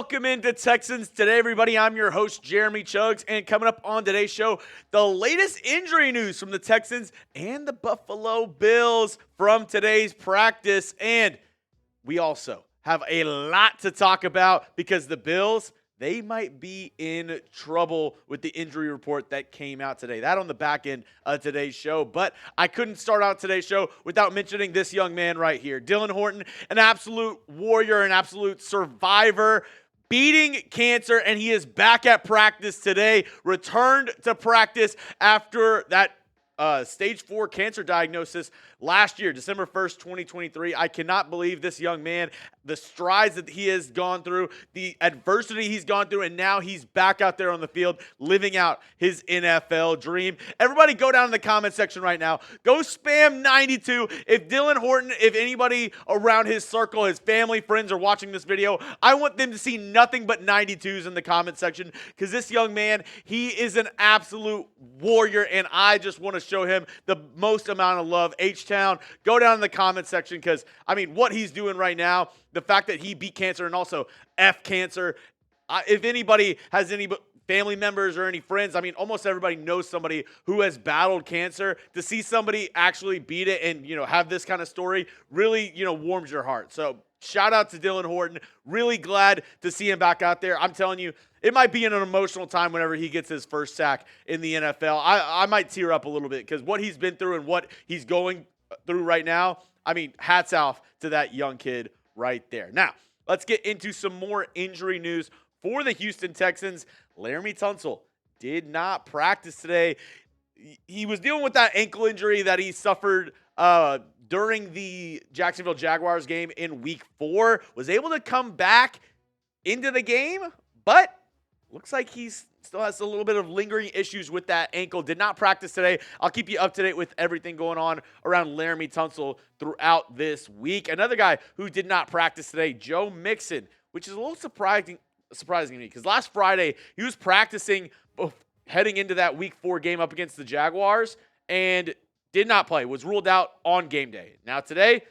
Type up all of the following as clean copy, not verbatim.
Welcome into Texans Today, everybody. I'm your host, Jeremy Chuggs, and coming up on today's show, the latest injury news from the Texans and the Buffalo Bills from today's practice. And we also have a lot to talk about because the Bills, they might be in trouble with the injury report that came out today. That on the back end of today's show. But I couldn't start out today's show without mentioning this young man right here. Dylan Horton, an absolute warrior, an absolute survivor, beating cancer, and he is back at practice today. Returned to practice after that stage 4 cancer diagnosis last year, December 1st, 2023. I cannot believe this young man, the strides that he has gone through, the adversity he's gone through, and now he's back out there on the field living out his NFL dream. Everybody go down in the comment section right now. Go spam 92. If Dylan Horton, if anybody around his circle, his family, friends are watching this video, I want them to see nothing but 92s in the comment section because this young man, he is an absolute warrior, and I just want to show him the most amount of love. H-Town, go down in the comment section because, I mean, what he's doing right now, the fact that he beat cancer and also F cancer, if anybody has any family members or any friends, I mean, almost everybody knows somebody who has battled cancer. To see somebody actually beat it and, have this kind of story really, warms your heart. So shout out to Dylan Horton. Really glad to see him back out there. I'm telling you, it might be an emotional time whenever he gets his first sack in the NFL. I might tear up a little bit because what he's been through and what he's going through right now, I mean, hats off to that young kid right there. Now, let's get into some more injury news for the Houston Texans. Laremy Tunsil did not practice today. He was dealing with that ankle injury that he suffered during the Jacksonville Jaguars game in Week 4. Was able to come back into the game, but looks like he's still has a little bit of lingering issues with that ankle. Did not practice today. I'll keep you up to date with everything going on around Laremy Tunsil throughout this week. Another guy who did not practice today, Joe Mixon, which is a little surprising to me because last Friday he was practicing heading into that Week 4 game up against the Jaguars and did not play, was ruled out on game day. Now today,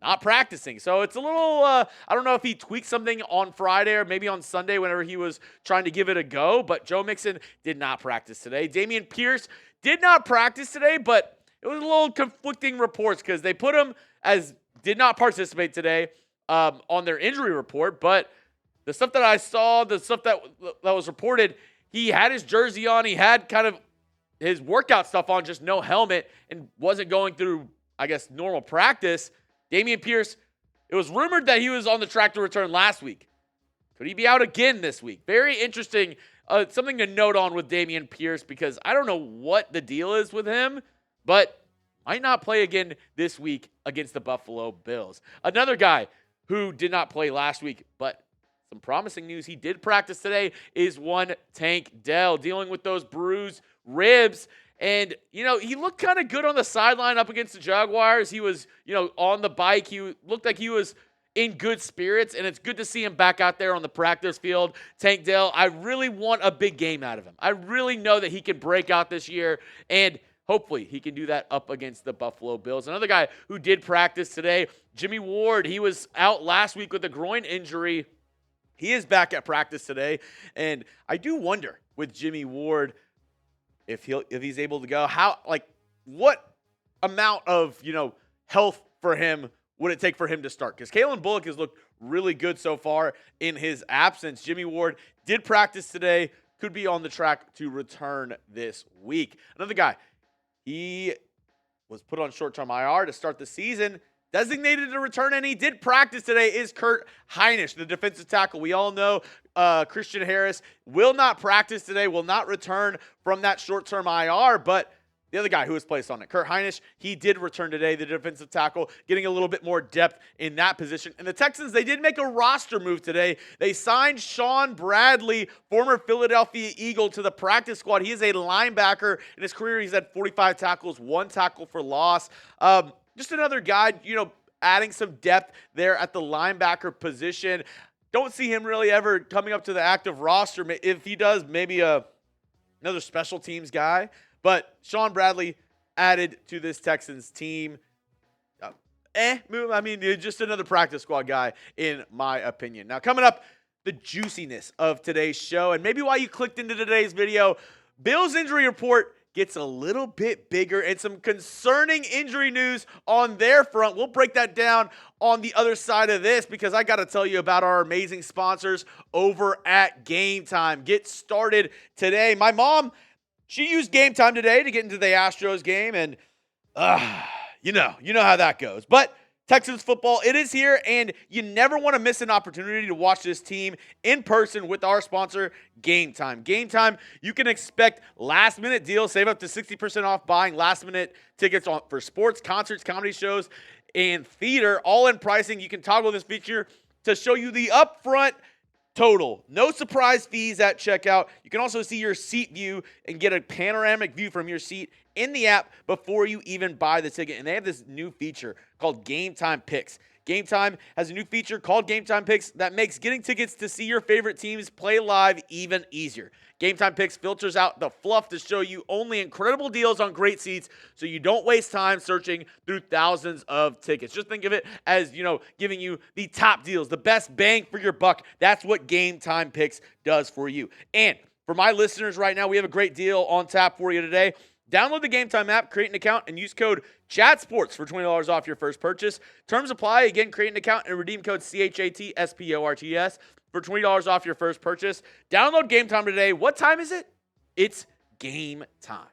not practicing. So it's a little, I don't know if he tweaked something on Friday or maybe on Sunday whenever he was trying to give it a go, but Joe Mixon did not practice today. Dameon Pierce did not practice today, but it was a little conflicting reports because they put him as did not participate today on their injury report, but the stuff that I saw, the stuff that was reported, he had his jersey on, he had kind of his workout stuff on, just no helmet, and wasn't going through, I guess, normal practice. Dameon Pierce, it was rumored that he was on the track to return last week. Could he be out again this week? Very interesting. Something to note on with Dameon Pierce because I don't know what the deal is with him, but might not play again this week against the Buffalo Bills. Another guy who did not play last week, but some promising news, he did practice today, is one Tank Dell, dealing with those bruised ribs. And, he looked kind of good on the sideline up against the Jaguars. He was, on the bike. He looked like he was in good spirits, and it's good to see him back out there on the practice field. Tank Dell, I really want a big game out of him. I really know that he can break out this year, and hopefully he can do that up against the Buffalo Bills. Another guy who did practice today, Jimmy Ward. He was out last week with a groin injury. He is back at practice today, and I do wonder with Jimmy Ward if he's able to go, what amount of, health for him would it take for him to start? Because Kalen Bullock has looked really good so far in his absence. Jimmy Ward did practice today, could be on the track to return this week. Another guy, he was put on short-term IR to start the season, designated to return, and he did practice today, is Kurt Hinish, the defensive tackle. We all know Christian Harris will not practice today, will not return from that short-term IR, but the other guy who was placed on it, Kurt Hinish, he did return today, the defensive tackle, getting a little bit more depth in that position. And the Texans, they did make a roster move today. They signed Sean Bradley, former Philadelphia Eagle, to the practice squad. He is a linebacker. In his career, he's had 45 tackles, 1 tackle for loss. Just another guy, adding some depth there at the linebacker position. Don't see him really ever coming up to the active roster. If he does, maybe another special teams guy. But Sean Bradley added to this Texans team. Just another practice squad guy, in my opinion. Now, coming up, the juiciness of today's show and maybe why you clicked into today's video. Bills injury report gets a little bit bigger and some concerning injury news on their front. We'll break that down on the other side of this because I got to tell you about our amazing sponsors over at Game Time. Get started today. My mom, she used Game Time today to get into the Astros game, and you know how that goes. But Texans football, it is here, and you never want to miss an opportunity to watch this team in person with our sponsor, Game Time. Game Time, you can expect last-minute deals, save up to 60% off buying last-minute tickets for sports, concerts, comedy shows, and theater, all in pricing. You can toggle this feature to show you the upfront total. No surprise fees at checkout. You can also see your seat view and get a panoramic view from your seat in the app before you even buy the ticket. And they have this new feature called Game Time Picks. Game Time has a new feature called Game Time Picks that makes getting tickets to see your favorite teams play live even easier. Game Time Picks filters out the fluff to show you only incredible deals on great seats so you don't waste time searching through thousands of tickets. Just think of it as, giving you the top deals, the best bang for your buck. That's what Game Time Picks does for you. And for my listeners right now, we have a great deal on tap for you today. Download the Game Time app, create an account, and use code CHATSPORTS for $20 off your first purchase. Terms apply. Again, create an account and redeem code CHATSPORTS for $20 off your first purchase. Download Game Time today. What time is it? It's game time.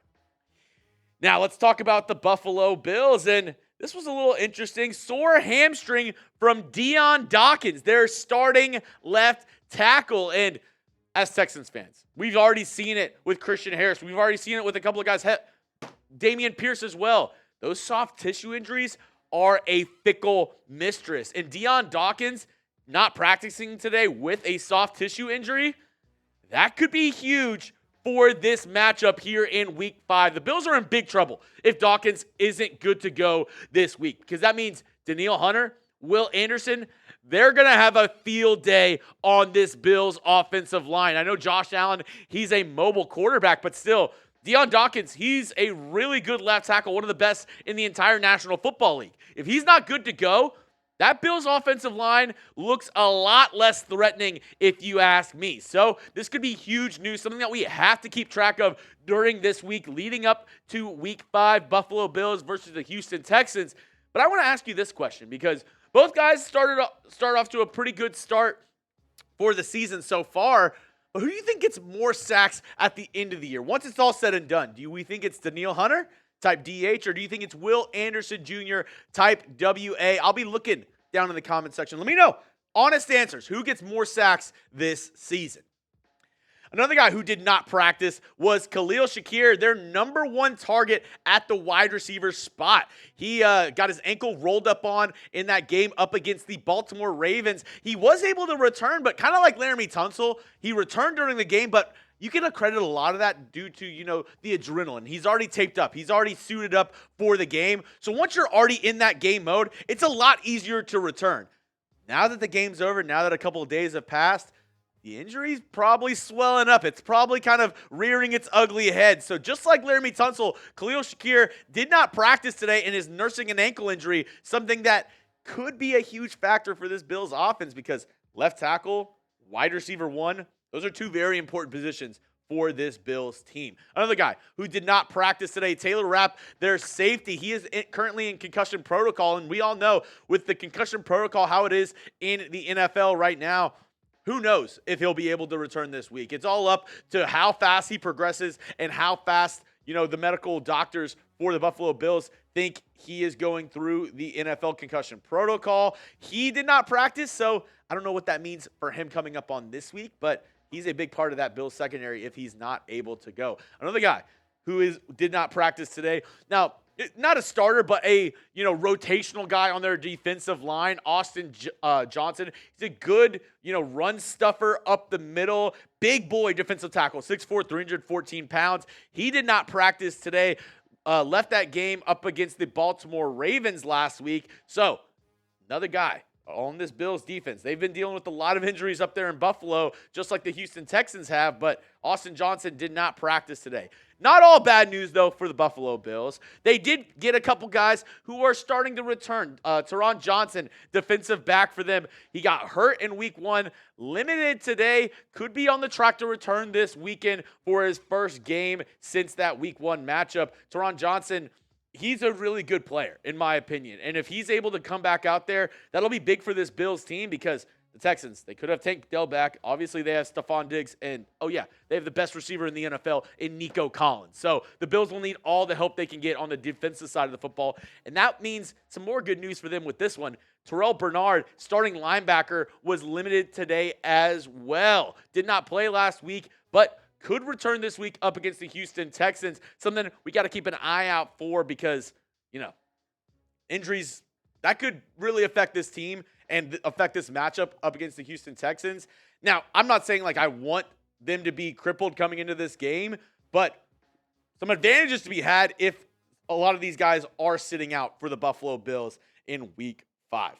Now, let's talk about the Buffalo Bills. And this was a little interesting. Sore hamstring from Dion Dawkins, their starting left tackle. And as Texans fans, we've already seen it with Christian Harris. We've already seen it with a couple of guys, Dameon Pierce as well. Those soft tissue injuries are a fickle mistress. And Dion Dawkins not practicing today with a soft tissue injury, that could be huge for this matchup here in Week 5. The Bills are in big trouble if Dawkins isn't good to go this week because that means Danielle Hunter, Will Anderson, they're going to have a field day on this Bills offensive line. I know Josh Allen, he's a mobile quarterback, but still, Dion Dawkins, he's a really good left tackle, one of the best in the entire National Football League. If he's not good to go, that Bills offensive line looks a lot less threatening if you ask me. So this could be huge news, something that we have to keep track of during this week leading up to Week 5, Buffalo Bills versus the Houston Texans. But I want to ask you this question because both guys start off to a pretty good start for the season so far. But who do you think gets more sacks at the end of the year? Once it's all said and done, do we think it's Danielle Hunter, type DH, or do you think it's Will Anderson Jr., type WA? I'll be looking down in the comment section. Let me know. Honest answers. Who gets more sacks this season? Another guy who did not practice was Khalil Shakir, their number one target at the wide receiver spot. He got his ankle rolled up on in that game up against the Baltimore Ravens. He was able to return, but kind of like Laremy Tunsil, he returned during the game, but you can accredit a lot of that due to, the adrenaline. He's already taped up. He's already suited up for the game. So once you're already in that game mode, it's a lot easier to return. Now that the game's over, now that a couple of days have passed, the injury's probably swelling up. It's probably kind of rearing its ugly head. So just like Laremy Tunsil, Khalil Shakir did not practice today and is nursing an ankle injury, something that could be a huge factor for this Bills offense because left tackle, wide receiver one, those are two very important positions for this Bills team. Another guy who did not practice today, Taylor Rapp, their safety. He is currently in concussion protocol, and we all know with the concussion protocol how it is in the NFL right now. Who knows if he'll be able to return this week? It's all up to how fast he progresses and how fast, the medical doctors for the Buffalo Bills think he is going through the NFL concussion protocol. He did not practice, so I don't know what that means for him coming up on this week, but he's a big part of that Bills secondary if he's not able to go. Another guy who did not practice today. Now, not a starter, but a rotational guy on their defensive line, Austin Johnson. He's a good run stuffer up the middle, big boy defensive tackle, 6'4", 314 pounds. He did not practice today. Left that game up against the Baltimore Ravens last week. So another guy on this Bills defense. They've been dealing with a lot of injuries up there in Buffalo, just like the Houston Texans have, but Austin Johnson did not practice today. Not all bad news, though, for the Buffalo Bills. They did get a couple guys who are starting to return. Teron Johnson, defensive back for them. He got hurt in week 1, limited today, could be on the track to return this weekend for his first game since that week 1 matchup. Teron Johnson, he's a really good player, in my opinion. And if he's able to come back out there, that'll be big for this Bills team because the Texans, they could have Tank Dell back. Obviously, they have Stephon Diggs. And, they have the best receiver in the NFL in Nico Collins. So the Bills will need all the help they can get on the defensive side of the football. And that means some more good news for them with this one. Terrell Bernard, starting linebacker, was limited today as well. Did not play last week, but could return this week up against the Houston Texans. Something we got to keep an eye out for because, injuries, that could really affect this team and affect this matchup up against the Houston Texans. Now, I'm not saying I want them to be crippled coming into this game, but some advantages to be had if a lot of these guys are sitting out for the Buffalo Bills in week 5.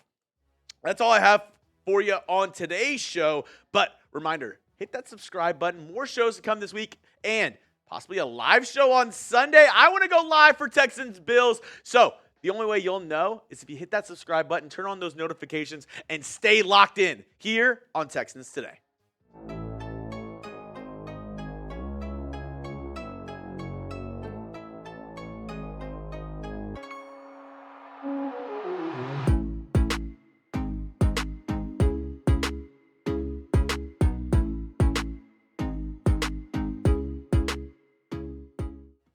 That's all I have for you on today's show, but reminder, hit that subscribe button. More shows to come this week and possibly a live show on Sunday. I want to go live for Texans Bills. So the only way you'll know is if you hit that subscribe button, turn on those notifications, and stay locked in here on Texans Today.